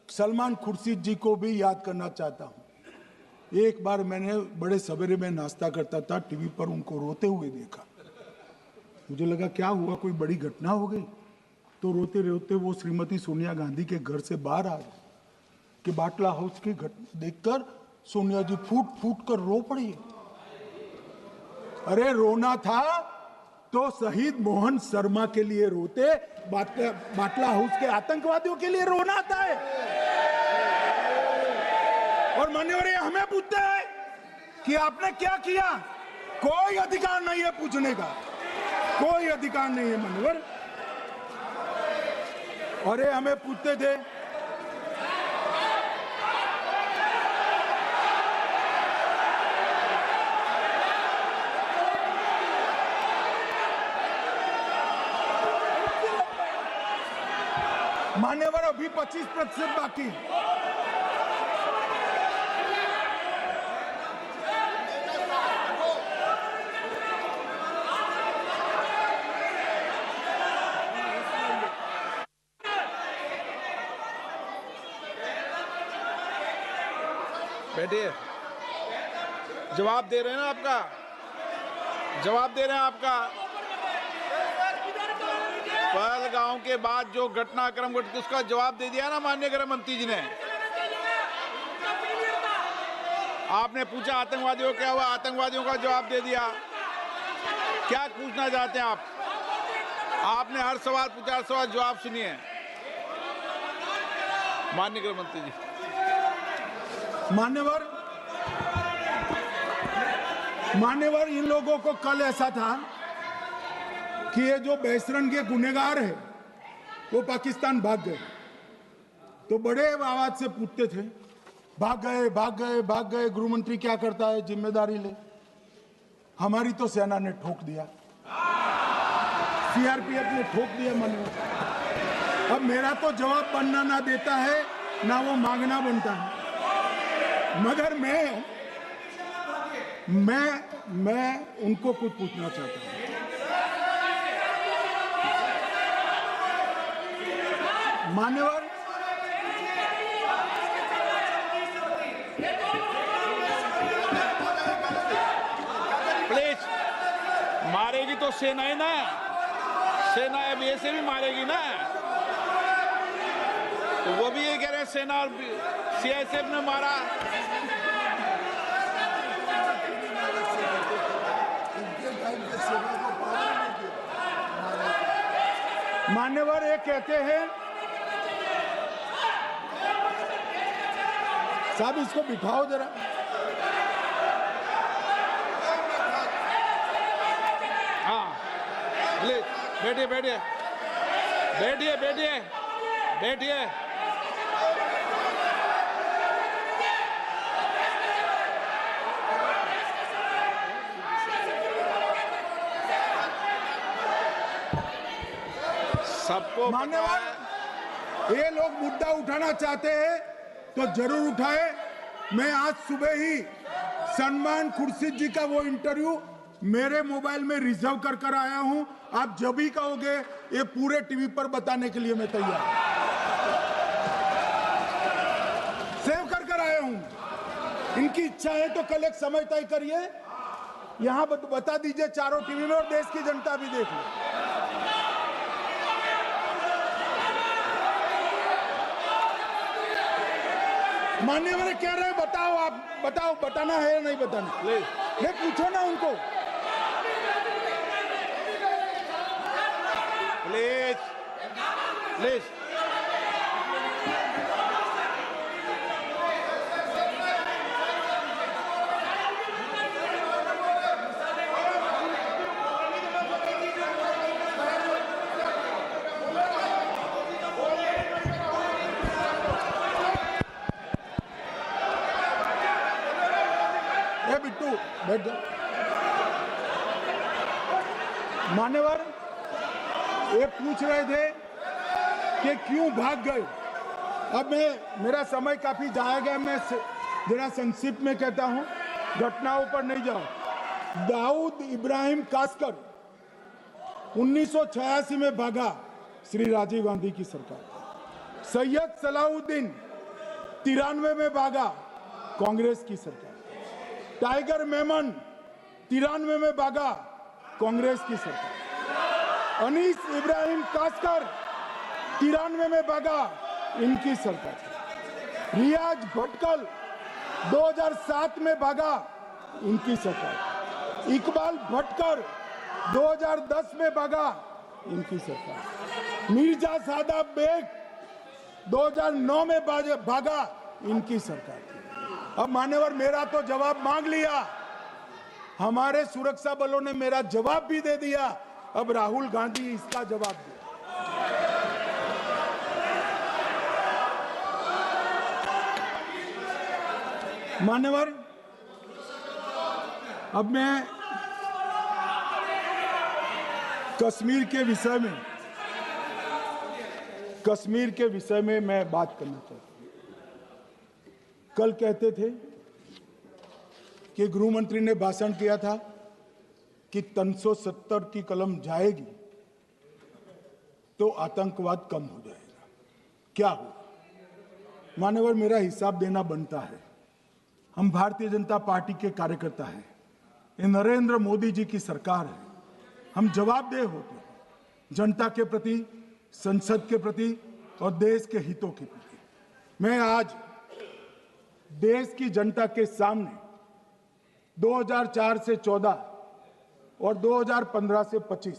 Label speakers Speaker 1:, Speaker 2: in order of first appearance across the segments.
Speaker 1: सलमान खुर्शीद जी को भी याद करना चाहता हूं। एक बार मैंने बड़े सवेरे में नाश्ता करता था, टीवी पर उनको रोते हुए देखा। मुझे लगा क्या हुआ, कोई बड़ी घटना हो गई। तो रोते रोते वो श्रीमती सोनिया गांधी के घर से बाहर आ गए कि बाटला हाउस की घटना देखकर सोनिया जी फूट फूट कर रो पड़ी। अरे रोना था तो शहीद मोहन शर्मा के लिए रोते, बाटला हाउस के आतंकवादियों के लिए रोना आता है। और मान्यवर हमें पूछते हैं कि आपने क्या किया। कोई अधिकार नहीं है पूछने का, कोई अधिकार नहीं है मान्यवर। अरे हमें पूछते थे मान्यवर, अभी 25% बाकी।
Speaker 2: बैठिए, जवाब दे रहे हैं ना, आपका जवाब दे रहे हैं। आपका पहलगांव के बाद जो घटनाक्रम घटित उसका जवाब दे दिया ना माननीय गृह मंत्री जी ने। आपने पूछा आतंकवादियों क्या हुआ, आतंकवादियों का जवाब दे दिया। क्या पूछना चाहते हैं आप? आपने हर सवाल पूछा, हर सवाल जवाब सुनिए माननीय गृह मंत्री जी।
Speaker 1: मान्यवर इन लोगों को कल ऐसा था कि ये जो बेसरन के गुनहगार है वो पाकिस्तान भाग गए। तो बड़े आवाज से पूछते थे, भाग गए भाग गए भाग गए, गृह मंत्री क्या करता है, जिम्मेदारी ले। हमारी तो सेना ने ठोक दिया, सीआरपीएफ ने ठोक दिया मान्यवर। अब मेरा तो जवाब बनना ना देता है ना वो मांगना बनता है। मगर मैं उनको कुछ पूछना चाहता हूं। मान्यवर,
Speaker 2: प्लीज, मारेगी तो सेना है ना, सेना अब ऐसे भी मारेगी ना। तो वो भी ये कह रहे हैं सेना और सीआईएसएफ ने मारा।
Speaker 1: मान्यवर ये कहते हैं, साहब इसको बिठाओ जरा।
Speaker 2: हाँ, बैठिए बैठिए बैठिए बैठिए बैठिए। सबको
Speaker 1: मान्यवर ये लोग मुद्दा उठाना चाहते हैं तो जरूर उठाए। मैं आज सुबह ही सलमान खुर्शीद जी का वो इंटरव्यू मेरे मोबाइल में रिजर्व कर आया हूं। आप जब भी कहोगे ये पूरे टीवी पर बताने के लिए मैं तैयार सेव कर आया हूं। इनकी इच्छा है तो कल एक समय तय करिए, यहां बता दीजिए चारों टीवी में, और देश की जनता भी देख ले। मान्यवर कह रहे हैं बताओ, आप बताओ, बताना है या नहीं बताना? ले पूछो ना उनको।
Speaker 2: Please please.
Speaker 1: बिट्टू बैठ जाओ। मान्यवर ये पूछ रहे थे कि क्यों भाग गए। अब मेरा समय काफी जाया गया, मैं जरा संक्षिप्त में कहता हूं, घटनाओं पर नहीं जाओ। दाऊद इब्राहिम कासकर 1986 में भागा श्री राजीव गांधी की सरकार। सैयद सलाउद्दीन 93 में भागा, कांग्रेस की सरकार। टाइगर मेमन 93 में भागा, कांग्रेस की सरकार। अनीस इब्राहिम कासकर 93 में भागा, इनकी सरकार। रियाज भटकल 2007 में भागा, इनकी सरकार। इकबाल भटकर 2010 में भागा, इनकी सरकार। मिर्जा सादाब बेग 2009 में भागा, इनकी सरकार। अब मान्यवर मेरा तो जवाब मांग लिया, हमारे सुरक्षा बलों ने मेरा जवाब भी दे दिया, अब राहुल गांधी इसका जवाब दे। मान्यवर अब मैं कश्मीर के विषय में मैं बात करना चाहता हूं। कल कहते थे कि गृह मंत्री ने भाषण किया था कि 370 की कलम जाएगी तो आतंकवाद कम हो जाएगा। क्या हो? मान्यवर मेरा हिसाब देना बनता है। हम भारतीय जनता पार्टी के कार्यकर्ता हैं, ये नरेंद्र मोदी जी की सरकार है, हम जवाबदेह होते हैं जनता के प्रति, संसद के प्रति और देश के हितों के प्रति। मैं आज देश की जनता के सामने 2004 से 14 और 2015 से 25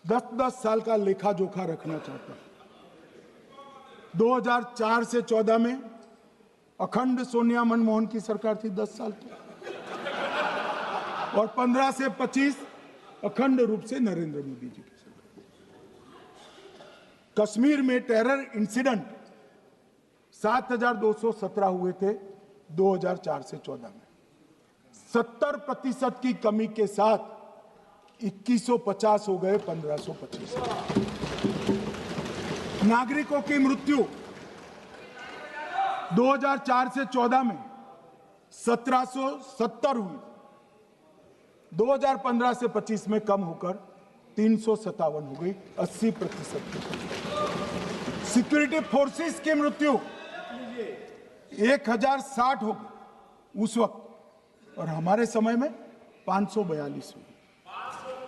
Speaker 1: 10-10 साल का लेखा जोखा रखना चाहता हूं। 2004 से 14 में अखंड सोनिया मनमोहन की सरकार थी 10 साल की, और 15 से 25 अखंड रूप से नरेंद्र मोदी जी की सरकार। कश्मीर में टेरर इंसिडेंट 7217 हुए थे 2004 से 14 में। 70% की कमी के साथ 2150 हो गए 1525। नागरिकों की मृत्यु 2004 से 14 में 1770 हुई, 2015 से 25 में कम होकर 357 हो गई, 80%। सिक्योरिटी फोर्सेस की मृत्यु 1060 हो गई उस वक्त, और हमारे समय में 542 हुई,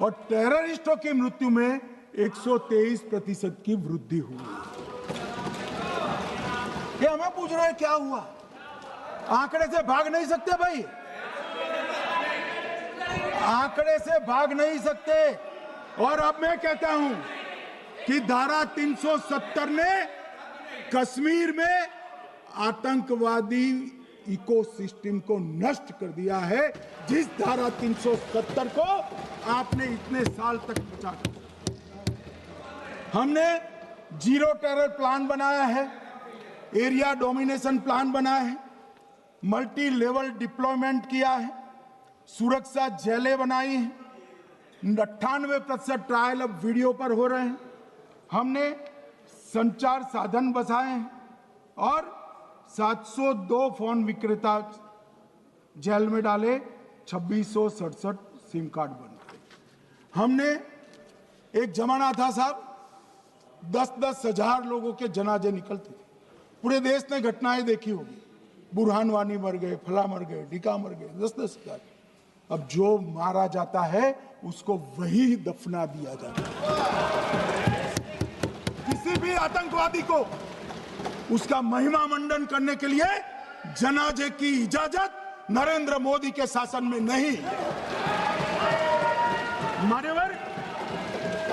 Speaker 1: और टेररिस्टों की मृत्यु में 123% की वृद्धि हुई। ये हमें पूछ रहे हैं क्या हुआ? आंकड़े से भाग नहीं सकते भाई, आंकड़े से भाग नहीं सकते। और अब मैं कहता हूं कि धारा 370 ने कश्मीर में आतंकवादी इकोसिस्टम को नष्ट कर दिया है, जिस धारा 370 को आपने इतने साल तक बचा कर। हमने जीरो टेरर प्लान बनाया है, एरिया डोमिनेशन प्लान बनाया है, मल्टी लेवल डिप्लॉयमेंट किया है, सुरक्षा जेलें बनाई हैं, 98% ट्रायल अब वीडियो पर हो रहे हैं, हमने संचार साधन बसाए हैं, और 702 फोन विक्रेता जेल में डाले, 2667 सिम कार्ड बन गए। हमने, एक जमाना था साहब 10-10 हजार लोगों के जनाजे निकलते थे, पूरे देश ने घटनाएं देखी होगी, बुरहान वानी मर गए, फला मर गए, ढिका मर गए, 10-10 हजार। अब जो मारा जाता है उसको वही दफना दिया जाता है। किसी भी आतंकवादी को उसका महिमा मंडन करने के लिए जनाजे की इजाजत नरेंद्र मोदी के शासन में नहीं। मान्यवर,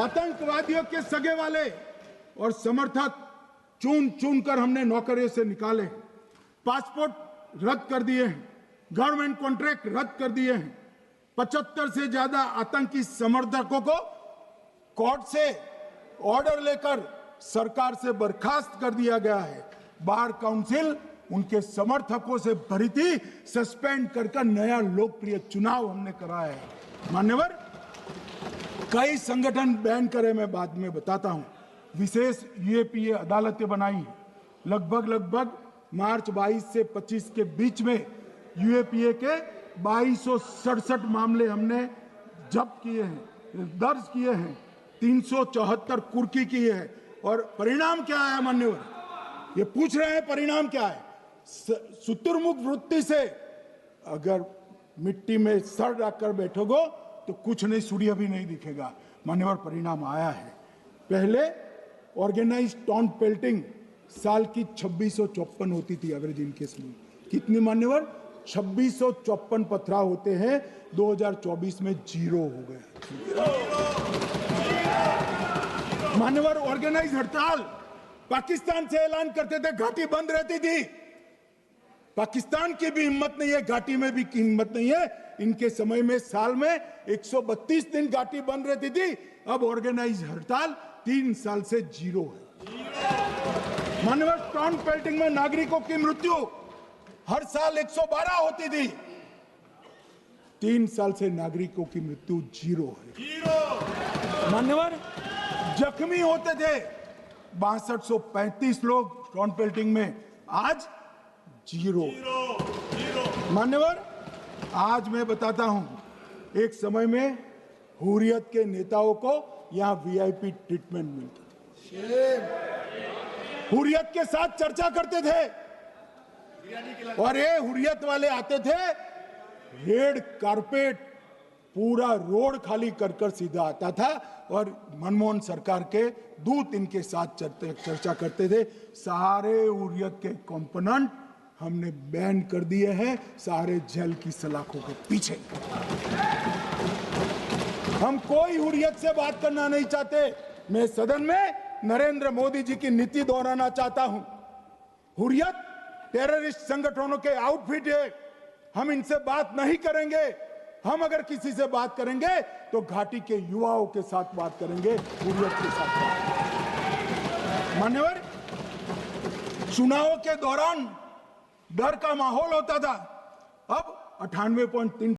Speaker 1: आतंकवादियों के सगे वाले और समर्थक चुन चुन कर हमने नौकरियों से निकाले, पासपोर्ट रद्द कर दिए हैं, गवर्नमेंट कॉन्ट्रैक्ट रद्द कर दिए हैं, 75 से ज्यादा आतंकी समर्थकों को कोर्ट से ऑर्डर लेकर सरकार से बर्खास्त कर दिया गया है। बार काउंसिल उनके समर्थकों से भरी थी, सस्पेंड कर नया लोकप्रिय चुनाव हमने कराया है। मान्यवर, कई संगठन बैन करे, मैं बाद में बताता हूं। विशेष यूएपीए अदालतें बनाई हैं, लगभग मार्च 22 से 25 के बीच में यूएपीए के 2267 मामले हमने जब्त किए हैं, दर्ज किए हैं, 374 कुर्की किए हैं, और परिणाम क्या आया मान्यवर? ये पूछ रहे हैं परिणाम क्या है। शुतुरमुख वृत्ति से अगर मिट्टी में सर रखकर बैठोगे तो कुछ नहीं, सूर्य भी नहीं दिखेगा। मान्यवर परिणाम आया है। पहले ऑर्गेनाइज टॉन पेल्टिंग साल की 2654 होती थी एवरेज इनकेस में। कितनी मान्यवर? 2654 पथराव होते हैं। 2024 में 0 हो गया। मान्यवर ऑर्गेनाइज हड़ताल पाकिस्तान से ऐलान करते थे, घाटी बंद रहती थी। पाकिस्तान की भी हिम्मत नहीं है, घाटी में भी हिम्मत नहीं है। इनके समय में साल में 132 दिन घाटी बंद रहती थी। अब ऑर्गेनाइज हड़ताल 3 साल से 0 है। मानव टॉन पेल्टिंग में नागरिकों की मृत्यु हर साल 112 होती थी। 3 साल से नागरिकों की मृत्यु 0 है। मान्यवर जख्मी होते थे 6235 लोग टॉन पेल्टिंग में, आज 0। मान्यवर आज मैं बताता हूं, एक समय में हुर्रियत के नेताओं को यहां वीआईपी ट्रीटमेंट मिलता था। हुर्रियत के साथ चर्चा करते थे और ये हुर्रियत वाले आते थे, रेड कारपेट पूरा रोड खाली कर कर सीधा आता था और मनमोहन सरकार के दूत इनके साथ चर्चा करते थे। सारे हुर्रियत के कंपोनेंट हमने बैन कर दिए हैं, सारे जेल की सलाखों के पीछे। हम कोई हुर्रियत से बात करना नहीं चाहते। मैं सदन में नरेंद्र मोदी जी की नीति दोहराना चाहता हूं। हुर्रियत टेररिस्ट संगठनों के आउटफिट है, हम इनसे बात नहीं करेंगे। हम अगर किसी से बात करेंगे तो घाटी के युवाओं के साथ बात करेंगे, हुर्रियत के साथ बात। मान्यवर चुनाव के दौरान डर का माहौल होता था, अब 98.3